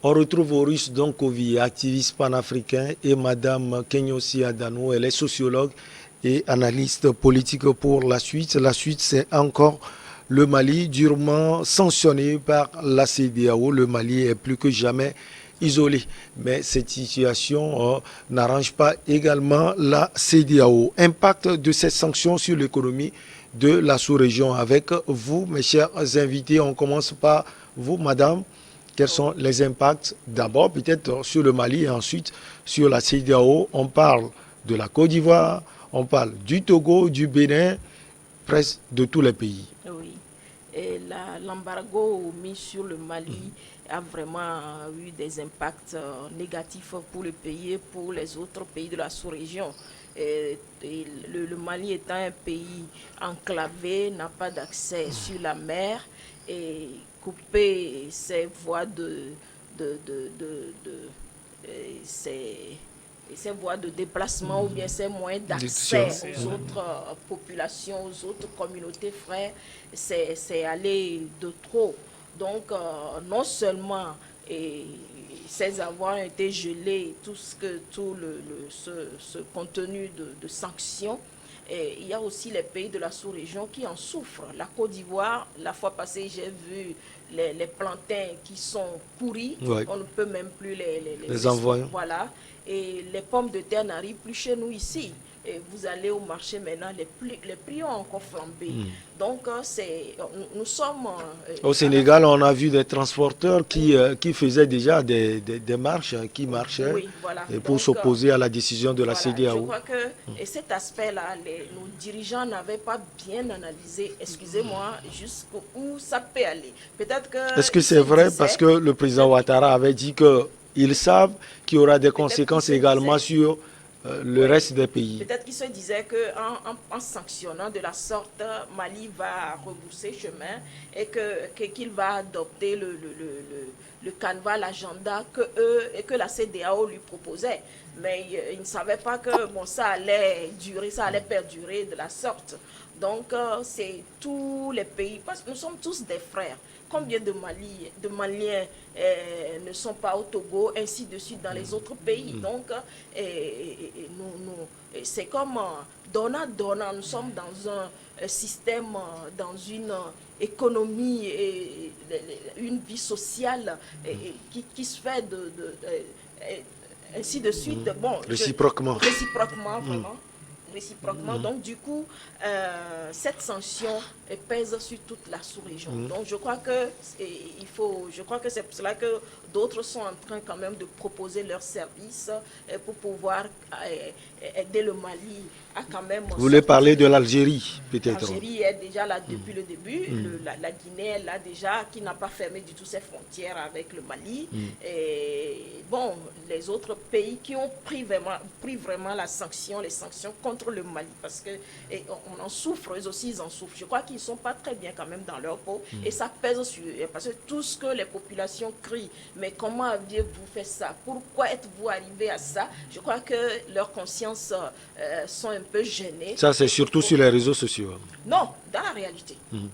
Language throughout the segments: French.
On retrouve Oris Donkovi, activiste panafricain, et Madame Kenyosi Adano, elle est sociologue et analyste politique pour la suite. La suite, c'est encore le Mali, durement sanctionné par la CEDEAO. Le Mali est plus que jamais isolé. Mais cette situation n'arrange pas également la CEDEAO. Impact de ces sanctions sur l'économie de la sous-région. Avec vous, mes chers invités, on commence par vous, Madame. Quels sont les impacts d'abord peut-être sur le Mali et ensuite sur la CEDEAO? On parle de la Côte d'Ivoire, on parle du Togo, du Bénin, presque de tous les pays. Oui. Et l'embargo mis sur le Mali a vraiment eu des impacts négatifs pour le pays et pour les autres pays de la sous-région. Le Mali étant un pays enclavé, n'a pas d'accès sur la mer et couper ses voies ses voies de déplacement ou bien ses moyens d'accès aux autres populations, aux autres communautés frères, c'est aller de trop. Donc, non seulement ces avoirs ont été gelés, tout ce contenu de sanctions, et il y a aussi les pays de la sous-région qui en souffrent. La Côte d'Ivoire, la fois passée, j'ai vu les plantains qui sont pourris. Ouais. On ne peut même plus les envoyer. Voilà. Et les pommes de terre n'arrivent plus chez nous ici. Et vous allez au marché maintenant, les prix ont encore flambé. Donc, nous sommes... au Sénégal, on a vu des transporteurs qui faisaient déjà des marches, qui marchaient voilà. Pour s'opposer à la décision de la CEDEAO. Je crois que cet aspect-là, nos dirigeants n'avaient pas bien analysé, excusez-moi, jusqu'où ça peut aller. Peut-être que... Est-ce que c'est vrai parce que le président Ouattara avait dit qu'ils savent qu'il y aura des conséquences également sur... le reste des pays. Peut-être qu'ils se disaient qu'en sanctionnant de la sorte, Mali va rebousser chemin et qu'il va adopter le canevas, l'agenda que la CEDEAO lui proposait. Mais ils ne savaient pas que ça allait perdurer de la sorte. Donc, c'est tous les pays, parce que nous sommes tous des frères. Combien de Maliens ne sont pas au Togo, ainsi de suite dans les autres pays. Donc, c'est comme donnant. Nous sommes dans un système, dans une économie et une vie sociale qui se fait ainsi de suite. Bon, réciproquement. Vraiment. Réciproquement. Donc, du coup, cette sanction pèse sur toute la sous-région. Donc, je crois que c'est pour cela que d'autres sont en train quand même de proposer leurs services pour pouvoir aider le Mali à quand même... Vous voulez parler de l'Algérie, peut-être? L'Algérie est déjà là depuis le début. La Guinée est là déjà, qui n'a pas fermé du tout ses frontières avec le Mali. Et bon, les autres pays qui ont pris vraiment les sanctions contre le Mali, parce que on en souffre, eux aussi ils en souffrent. Je crois qu'ils ne sont pas très bien quand même dans leur peau et ça pèse sur eux, parce que tout ce que les populations crient, mais comment aviez-vous fait ça? Pourquoi êtes-vous arrivé à ça? Je crois que leurs consciences sont un peu gênées. Ça, c'est surtout sur les réseaux sociaux. Non, dans la réalité. Dans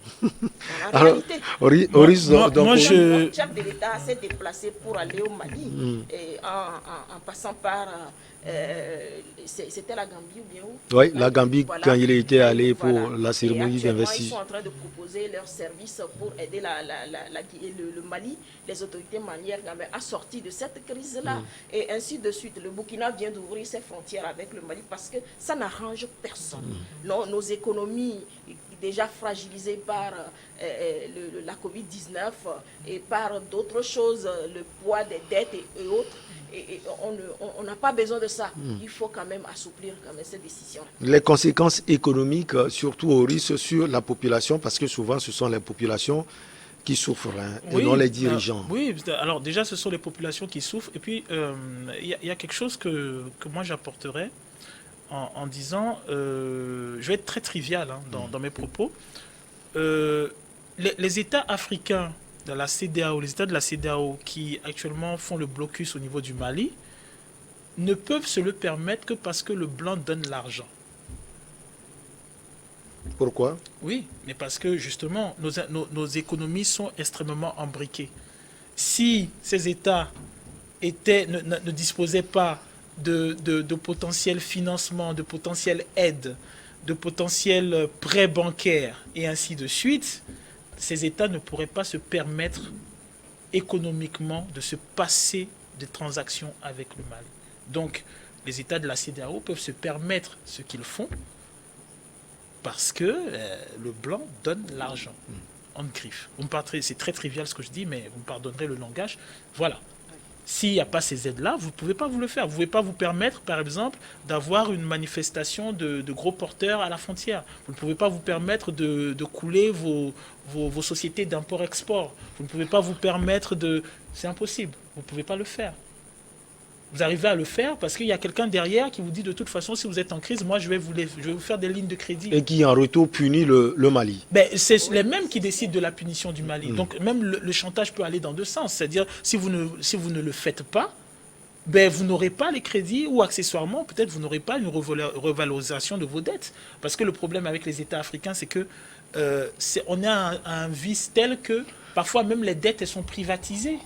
la réalité. Le chef de l'État s'est déplacé pour aller au Mali et en passant par... c'était la Gambie ou bien où? Oui, la Gambie, voilà. Quand il était allé pour la cérémonie d'investiture. Ils sont en train de proposer leurs services pour aider le Mali, les autorités maliennes à sortir de cette crise-là. Et ainsi de suite. Le Burkina vient d'ouvrir ses frontières avec le Mali parce que ça n'arrange personne. Nos économies déjà fragilisées par la Covid-19 et par d'autres choses, le poids des dettes et autres. Et on n'a pas besoin de ça. Il faut quand même assouplir quand même ces décisions. Les conséquences économiques, surtout au risque sur la population, parce que souvent ce sont les populations qui souffrent, et non les dirigeants. Oui, alors déjà ce sont les populations qui souffrent. Et puis il y a quelque chose que moi j'apporterais en disant, je vais être très trivial dans mes propos. Les États africains de la CEDEAO, les États de la CEDEAO qui actuellement font le blocus au niveau du Mali, ne peuvent se le permettre que parce que le blanc donne l'argent. Pourquoi? Oui, mais parce que justement, nos économies sont extrêmement embriquées. si ces États ne disposaient pas de potentiel financement, de potentiel aide, de potentiel prêt bancaire et ainsi de suite, ces États ne pourraient pas se permettre économiquement de se passer des transactions avec le Mali. Donc, les États de la CEDEAO peuvent se permettre ce qu'ils font parce que le blanc donne l'argent en griffe. C'est très trivial ce que je dis, mais vous me pardonnerez le langage. Voilà. S'il n'y a pas ces aides-là, vous ne pouvez pas vous le faire. Vous ne pouvez pas vous permettre, par exemple, d'avoir une manifestation de gros porteurs à la frontière. Vous ne pouvez pas vous permettre de couler vos sociétés d'import-export. Vous ne pouvez pas vous permettre de... C'est impossible. Vous ne pouvez pas le faire. Vous arrivez à le faire parce qu'il y a quelqu'un derrière qui vous dit de toute façon, si vous êtes en crise, moi je vais vous faire des lignes de crédit. Et qui en retour punit le Mali. Ben, c'est les mêmes qui décident de la punition du Mali. Donc même le chantage peut aller dans deux sens. C'est-à-dire si vous ne le faites pas, ben, vous n'aurez pas les crédits ou accessoirement, peut-être vous n'aurez pas une revalorisation de vos dettes. Parce que le problème avec les États africains, c'est que on a un vice tel que parfois même les dettes elles sont privatisées.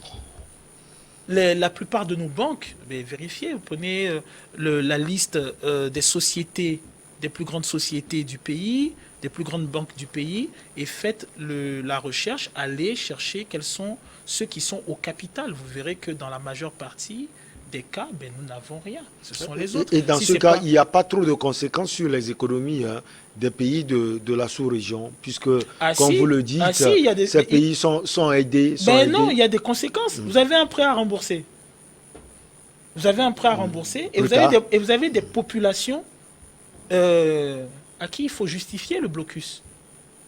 La plupart de nos banques, vérifiez, vous prenez la liste des sociétés, des plus grandes sociétés du pays, des plus grandes banques du pays, et faites la recherche, allez chercher quels sont ceux qui sont au capital. Vous verrez que dans la majeure partie des cas, nous n'avons rien. Ce sont les autres. Et dans ce cas, il n'y a pas trop de conséquences sur les économies des pays de la sous-région, puisque, comme vous le dites, ces pays sont aidés. Non, il y a des conséquences. Vous avez un prêt à rembourser. Vous avez un prêt à rembourser et vous avez des populations à qui il faut justifier le blocus.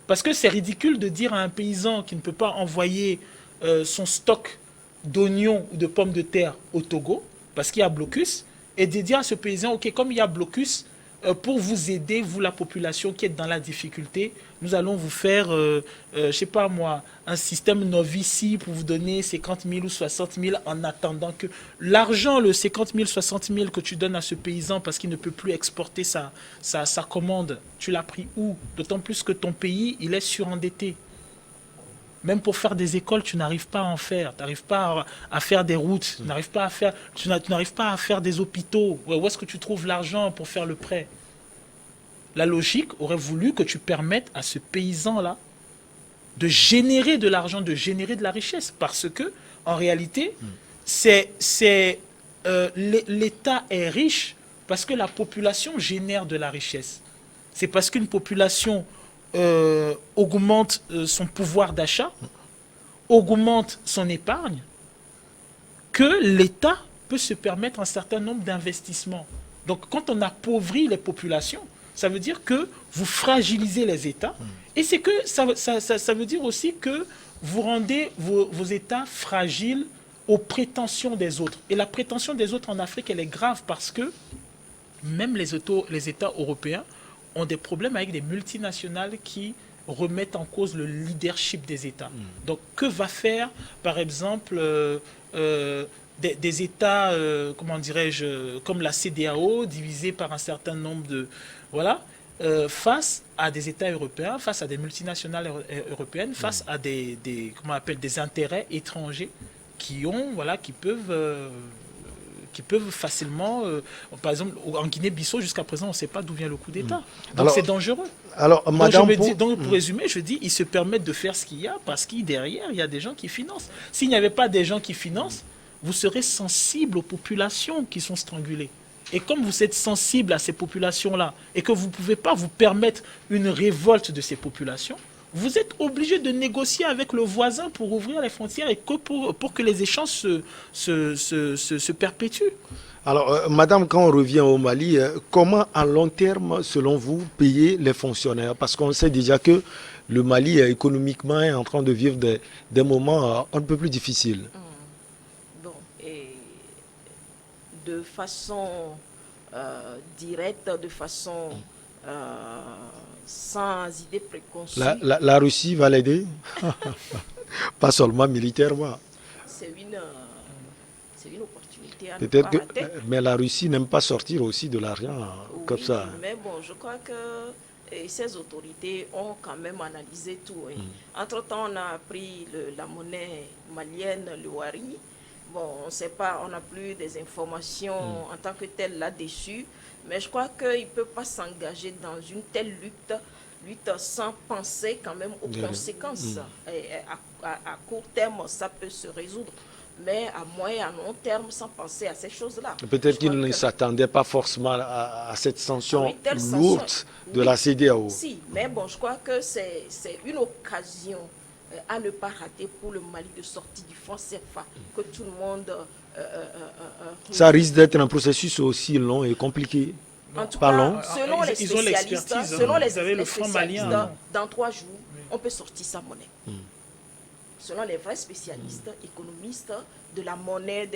Parce que c'est ridicule de dire à un paysan qui ne peut pas envoyer son stock d'oignons ou de pommes de terre au Togo, parce qu'il y a blocus, et de dire à ce paysan, ok, comme il y a blocus, pour vous aider, vous la population qui est dans la difficulté, nous allons vous faire, je sais pas moi, un système Novici pour vous donner 50 000 ou 60 000 en attendant que l'argent, le 50 000, 60 000 que tu donnes à ce paysan parce qu'il ne peut plus exporter sa commande, tu l'as pris où? D'autant plus que ton pays, il est surendetté. Même pour faire des écoles, tu n'arrives pas à en faire. Tu n'arrives pas à faire des routes. Tu n'arrives pas à faire des hôpitaux. Où est-ce que tu trouves l'argent pour faire le prêt? La logique aurait voulu que tu permettes à ce paysan-là de générer de l'argent, de générer de la richesse. Parce que, en réalité, l'État est riche parce que la population génère de la richesse. C'est parce qu'une population augmente son pouvoir d'achat, augmente son épargne, que l'État peut se permettre un certain nombre d'investissements. Donc quand on appauvrit les populations, ça veut dire que vous fragilisez les États, et c'est que ça veut dire aussi que vous rendez vos États fragiles aux prétentions des autres. Et la prétention des autres en Afrique, elle est grave parce que même les États européens ont des problèmes avec des multinationales qui remettent en cause le leadership des États. Donc, que va faire, par exemple, des États, comment dirais-je, comme la CEDEAO, divisés par un certain nombre de... Voilà, face à des États européens, face à des multinationales européennes, face à des intérêts étrangers qui peuvent facilement, par exemple, en Guinée-Bissau, jusqu'à présent, on ne sait pas d'où vient le coup d'État. Donc c'est dangereux. Alors, madame, pour résumer, je dis, ils se permettent de faire ce qu'il y a parce qu'il derrière, il y a des gens qui financent. S'il n'y avait pas des gens qui financent, vous serez sensible aux populations qui sont strangulées. Et comme vous êtes sensible à ces populations-là et que vous ne pouvez pas vous permettre une révolte de ces populations, vous êtes obligé de négocier avec le voisin pour ouvrir les frontières et que pour que les échanges se perpétuent. Alors, madame, quand on revient au Mali, comment à long terme, selon vous, payer les fonctionnaires? Parce qu'on sait déjà que le Mali, économiquement, est en train de vivre des moments un peu plus difficiles. Bon, et de façon directe, de façon... sans idée préconçue. La Russie va l'aider? Pas seulement militairement. C'est une opportunité à peut-être ne pas rater. Mais la Russie n'aime pas sortir aussi de l'argent comme ça. Mais bon, je crois que et ces autorités ont quand même analysé tout. Hein. Entre-temps, on a pris la monnaie malienne, le Wari. Bon, on ne sait pas, on n'a plus des informations en tant que telles là-dessus. Mais je crois qu'il ne peut pas s'engager dans une telle lutte sans penser quand même aux conséquences. Et à court terme, ça peut se résoudre. Mais à moyen et à long terme, sans penser à ces choses-là. Peut-être qu'il ne s'attendait pas forcément à cette sanction lourde de la CEDEAO. Si, mais bon, je crois que c'est une occasion à ne pas rater pour le Mali de sortir du franc CFA, que tout le monde... Ça risque d'être un processus aussi long et compliqué. En tout cas, selon les spécialistes, dans 3 jours, on peut sortir sa monnaie. Selon les vrais spécialistes, économistes, de la monnaie,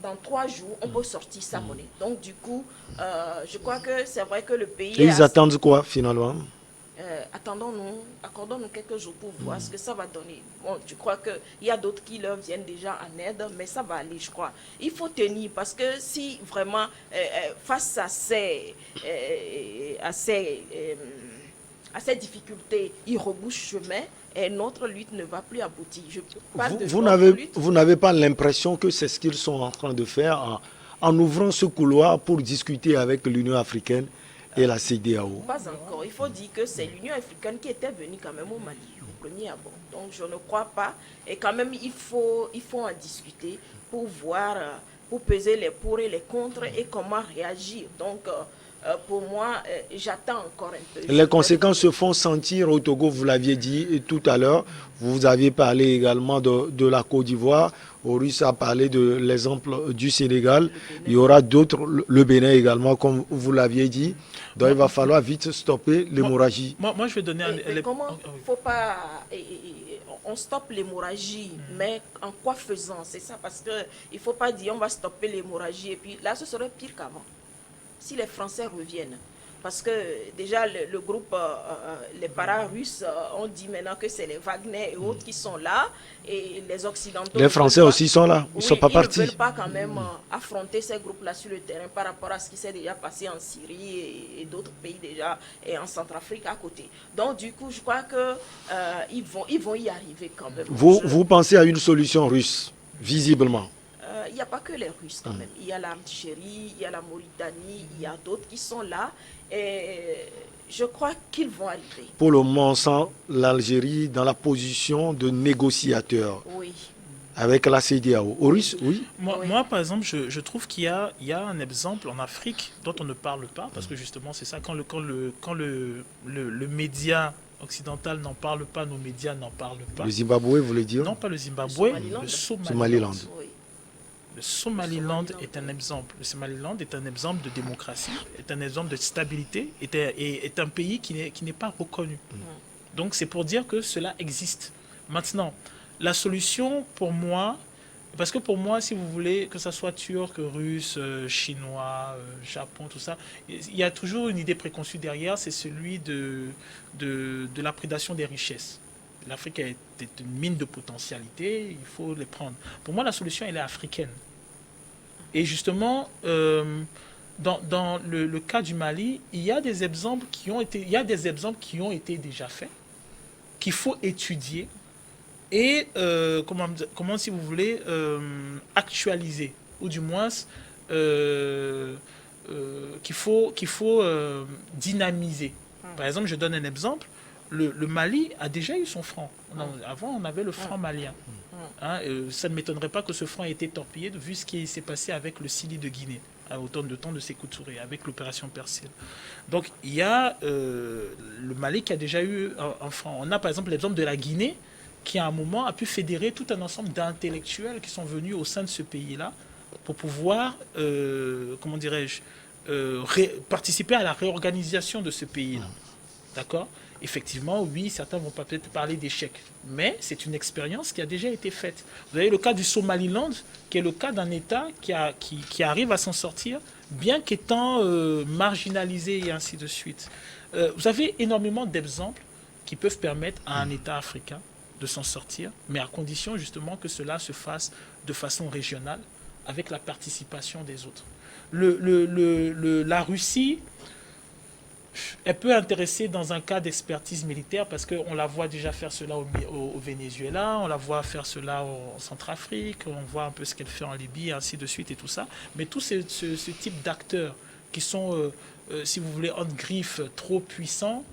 dans 3 jours, on peut sortir sa monnaie. Donc, du coup, je crois que c'est vrai que le pays... Et ils attendent quoi, finalement? Accordons-nous quelques jours pour voir ce que ça va donner. Bon, je crois qu'il y a d'autres qui leur viennent déjà en aide, mais ça va aller, je crois. Il faut tenir, parce que si vraiment, face à ces difficultés, ils rebouchent chemin, et notre lutte ne va plus aboutir. Vous n'avez pas l'impression que c'est ce qu'ils sont en train de faire en ouvrant ce couloir pour discuter avec l'Union africaine et la CEDEAO? Pas encore. Il faut dire que c'est l'Union africaine qui était venue quand même au Mali, au premier abord. Donc je ne crois pas. Et quand même, il faut en discuter pour voir, pour peser les pour et les contre et comment réagir. Donc, pour moi, j'attends encore un peu. Les conséquences se font sentir au Togo, vous l'aviez dit tout à l'heure. Vous avez parlé également de la Côte d'Ivoire. Maurice a parlé de l'exemple du Sénégal. Il y aura d'autres, le Bénin également, comme vous l'aviez dit. Donc il va falloir vite stopper l'hémorragie. Moi, je vais donner comment faut pas... on stoppe l'hémorragie, mais en quoi faisant? C'est ça, parce qu'il ne faut pas dire on va stopper l'hémorragie et puis là, ce serait pire qu'avant. Si les Français reviennent, parce que déjà le groupe, les para-russes ont dit maintenant que c'est les Wagner et autres qui sont là, et les Occidentaux... Les Français aussi sont là, ils ne sont pas partis. Ils ne veulent pas quand même affronter ces groupes-là sur le terrain par rapport à ce qui s'est déjà passé en Syrie et d'autres pays déjà, et en Centrafrique à côté. Donc du coup, je crois qu'ils vont y arriver quand même. Vous pensez à une solution russe, visiblement? Il n'y a pas que les Russes quand même. Il y a l'Algérie, il y a la Mauritanie, il y a d'autres qui sont là. Et je crois qu'ils vont arriver. Pour le moment, on sent l'Algérie dans la position de négociateur. Oui. Avec la CEDEAO. Aux Russes, oui. Moi, par exemple, je trouve qu'il y a un exemple en Afrique dont on ne parle pas, parce que justement, c'est ça, quand le média occidental n'en parle pas, nos médias n'en parlent pas. Le Zimbabwe, vous voulez dire? Non, pas le Zimbabwe, le Somaliland. Oui. Le Somaliland est un exemple. Le Somaliland est un exemple de démocratie, est un exemple de stabilité, est un pays qui n'est pas reconnu. Donc c'est pour dire que cela existe. Maintenant, la solution pour moi, parce que pour moi, si vous voulez, que ce soit turc, russe, chinois, japon, tout ça, il y a toujours une idée préconçue derrière, c'est celui de la prédation des richesses. L'Afrique est une mine de potentialité, il faut les prendre. Pour moi, la solution, elle est africaine. Et justement, dans le cas du Mali, il y a des exemples qui ont été déjà faits, qu'il faut étudier et, comment si vous voulez, actualiser, ou du moins qu'il faut dynamiser. Par exemple, je donne un exemple. Le Mali a déjà eu son franc. Avant, on avait le franc malien. Ça ne m'étonnerait pas que ce franc ait été torpillé, vu ce qui s'est passé avec le Sili de Guinée, au temps de Sékou Touré, avec l'opération Persil. Donc, il y a le Mali qui a déjà eu un franc. On a par exemple l'exemple de la Guinée, qui à un moment a pu fédérer tout un ensemble d'intellectuels qui sont venus au sein de ce pays-là pour pouvoir, comment dirais-je, participer à la réorganisation de ce pays-là. D'accord ? Effectivement, oui, certains vont peut-être parler d'échec, mais c'est une expérience qui a déjà été faite. Vous avez le cas du Somaliland, qui est le cas d'un État qui arrive à s'en sortir, bien qu'étant marginalisé et ainsi de suite. Vous avez énormément d'exemples qui peuvent permettre à un État africain de s'en sortir, mais à condition justement que cela se fasse de façon régionale, avec la participation des autres. La Russie... Elle peut intéresser dans un cas d'expertise militaire parce qu'on la voit déjà faire cela au Venezuela, on la voit faire cela en Centrafrique, on voit un peu ce qu'elle fait en Libye, ainsi de suite et tout ça. Mais tout ce type d'acteurs qui sont, si vous voulez, en griffe trop puissants,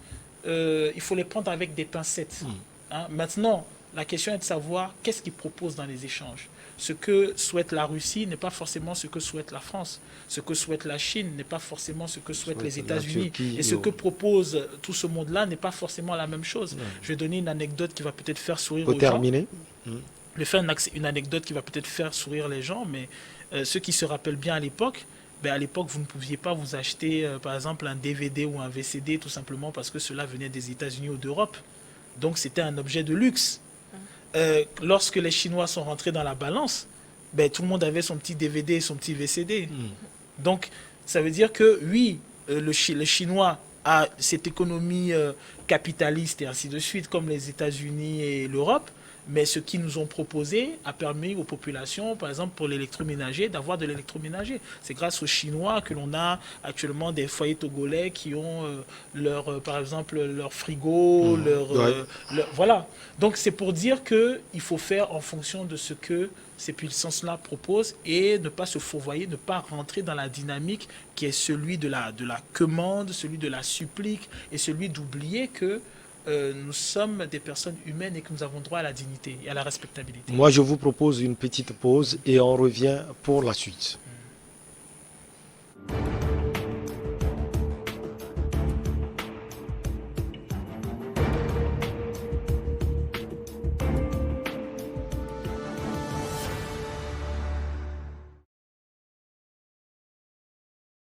il faut les prendre avec des pincettes. Hein. Maintenant, la question est de savoir qu'est-ce qu'ils proposent dans les échanges. Ce que souhaite la Russie n'est pas forcément ce que souhaite la France. Ce que souhaite la Chine n'est pas forcément ce que souhaitent les États-Unis. Et ce que propose tout ce monde-là n'est pas forcément la même chose. Je vais donner une anecdote qui va peut-être faire sourire aux gens. Je vais faire une anecdote qui va peut-être faire sourire les gens, mais ceux qui se rappellent bien à l'époque, vous ne pouviez pas vous acheter, par exemple, un DVD ou un VCD tout simplement parce que cela venait des États-Unis ou d'Europe. Donc c'était un objet de luxe. Lorsque les Chinois sont rentrés dans la balance, tout le monde avait son petit DVD et son petit VCD. Donc, ça veut dire que, oui, le Chinois a cette économie capitaliste et ainsi de suite, comme les États-Unis et l'Europe, mais ce qu'ils nous ont proposé a permis aux populations, par exemple pour l'électroménager, d'avoir de l'électroménager. C'est grâce aux Chinois que l'on a actuellement des foyers togolais qui ont par exemple leur frigo, voilà. Donc c'est pour dire qu'il faut faire en fonction de ce que ces puissances-là proposent et ne pas se fourvoyer, ne pas rentrer dans la dynamique qui est celui de la commande, celui de la supplique et celui d'oublier que nous sommes des personnes humaines et que nous avons droit à la dignité et à la respectabilité. Moi, je vous propose une petite pause et on revient pour la suite.